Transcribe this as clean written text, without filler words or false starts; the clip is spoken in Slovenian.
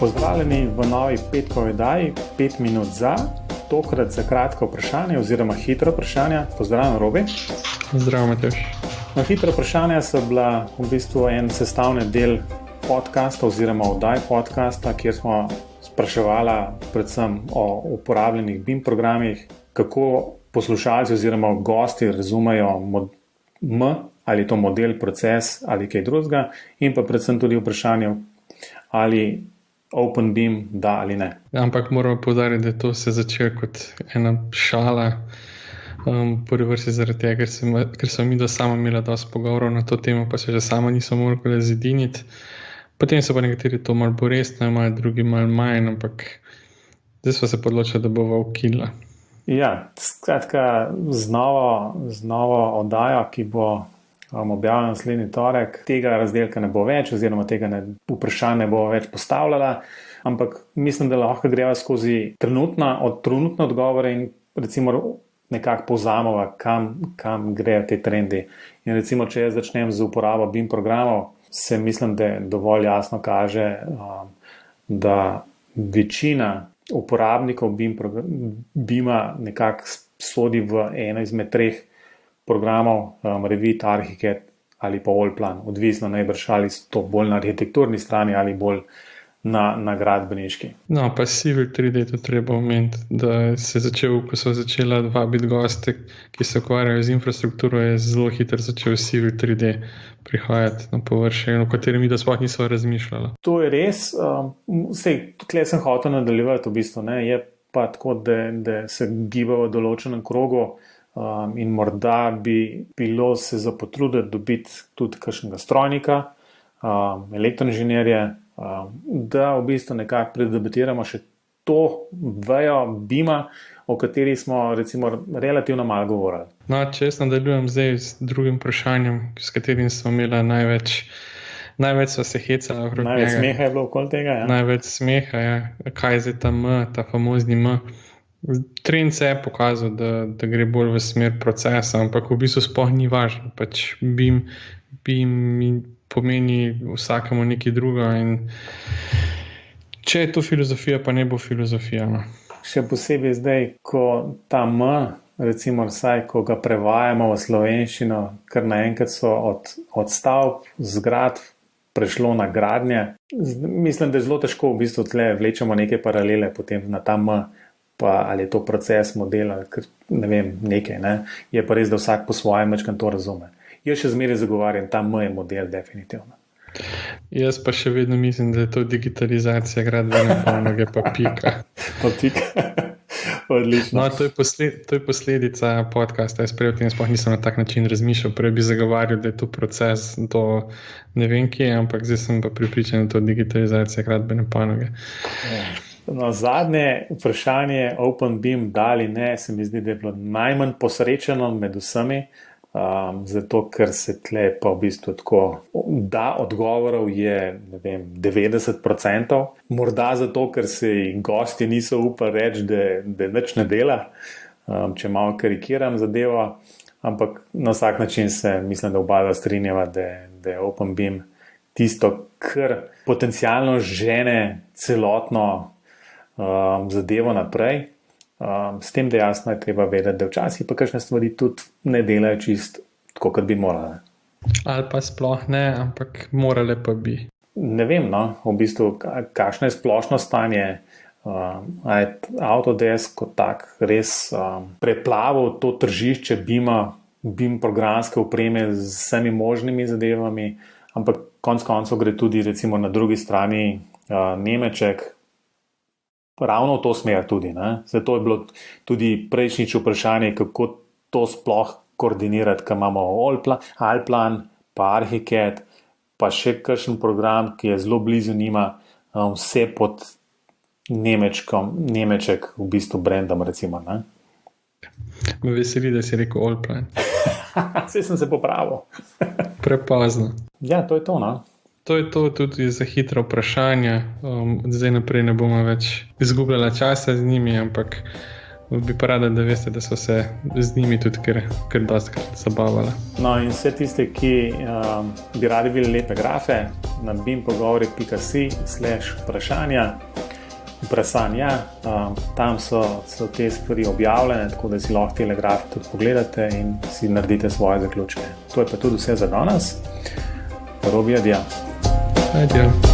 Pozdravljeni v novi petkovi oddaji 5 minut za, tokrat za kratko vprašanje oziroma hitro vprašanja. Pozdravljen, Robi. Zdravo, Matevž. No, hitro vprašanja so bila v bistvu en sestavni del podcasta oziroma oddaj podcasta, kjer smo spraševali predvsem o uporabljenih BIM programih, kako poslušalci oziroma gosti razumejo ali je to model, proces ali kaj drugega, in pa predvsem tudi vprašanje, ali OpenBIM da ali ne. Ampak moramo poudariti, da to se začelo kot ena šala, prvi vrsti zaradi tega, ker smo mi do sama imela dosti pogovorov na to temo, pa se že sama nismo mogli zediniti. Potem so pa nekateri to malo bolj resno, malo drugi malo manj, ampak zdaj smo se odločili, da bova ukila. Ja, skratka, z novo oddajo, ki bo objavljena naslednji torek, tega razdelka ne bo več, oziroma tega vprašanja ne bo več postavljala, ampak mislim, da lahko greva skozi trenutne odgovore in recimo nekako povzamova, kam grejo te trendi. In recimo, če jaz začnem z uporabo BIM programov, se mislim, da dovolj jasno kaže, da večina uporabnikov BIM-a nekako sodi v eno izmed treh programov, Revit, Archicad ali pa Allplan, odvisno najbrž ali so to bolj na arhitekturni strani ali bolj na gradbeniški. No, pa Civil 3D to treba omeniti, da ko so začela vabiti goste, ki se ukvarjajo z infrastrukturo, je zelo hitro začel Civil 3D prihajati na površje, o katerem mi da sploh nismo razmišljali. To je res, tukaj sem hotel nadaljevati v bistvu, ne, je pa tako, da se giba v določenem krogu, in morda bi bilo se za potruditi dobiti tudi kakšnega strojnika, elektroinženirje, da v bistvu nekako predebatiramo še to vejo BIM-a, o kateri smo recimo relativno malo govorili. No, če jaz nadaljujem zdaj z drugim vprašanjem, s katerim smo imeli največ so se hecali okrog njega. Največ smeha je bilo okoli tega, ja? Največ smeha, ja. Kaj je zdaj ta M, ta famozni M? Trend se je pokazal, da gre bolj v smer procesa, ampak v bistvu sploh ni važno. Pač BIM pomeni vsakemu nekaj drugo in če je to filozofija, pa ne bo filozofija. No. Še posebej zdaj, ko ta M, recimo vsaj, ko ga prevajamo v slovenščino, kar naenkrat so od stavb, zgradb prešlo na gradnje. Mislim, da je zelo težko v bistvu tle vlečemo neke paralele potem na ta M, pa ali je to proces, model, ne vem, nekaj, ne. Je pa res, da vsak po svojem mečkam to razume. Jaz še zmeraj zagovarjam, ta M je model, definitivno. Jaz pa še vedno mislim, da je to digitalizacija gradbene panoge, pa pika. Pa pika. Odlično. No, to je posledica podcasta. Jaz prej o tem sploh nisem na tak način razmišljal. Prej bi zagovarjal, da je to proces do ne vem kje, ampak zdaj sem pa pripričan, da je to digitalizacija gradbene panoge. Ja. No, zadnje vprašanje OpenBIM da ali ne, se mi zdi, da je bilo najmanj posrečeno med vsemi, zato ker se tle pa v bistvu tako da odgovorov je, ne vem, 90%, morda zato, ker se gosti niso upali reči, da nič ne dela, če malo karikiram zadevo, ampak na vsak način se mislim, da oba strinjava, da je OpenBIM tisto, kar potencialno žene celotno zadevo naprej, s tem, da jasno je treba vedeti, da včasih pa kakšne stvari tudi ne delajo čist tako, kot bi morale. Ali pa sploh ne, ampak morale pa bi. Ne vem, no, v bistvu, kakšno je splošno stanje, je Autodesk kot tak res preplavil to tržišče BIM programske opreme z vsemi možnimi zadevami, ampak konec koncev gre tudi recimo na drugi strani Nemček, ravno v to smer tudi. Ne? Zato je bilo tudi prejšnjič vprašanje, kako to sploh koordinirati, ko imamo Allplan, pa Archicad, pa še kakšen program, ki je zelo blizu njima, vse pod Nemček v bistvu brandom, recimo. Ne? Me veseli, da si rekel Allplan. Saj sem se popravil. Prepozno. Ja, to je to, no. To je to tudi za hitro vprašanje. Zdaj naprej ne bomo več izgubljala časa z njimi, ampak bi pa rada, da veste, da so se z njimi tudi kar dostikrat zabavali. No, in vse tiste, ki bi radi videli lepe grafe, na bimpogovori.si/vprašanja. Tam so te stvari objavljene, tako da si lahko telegraf tudi pogledate in si naredite svoje zaključke. To je pa tudi vse za danes. Robi, adijo. Adijo.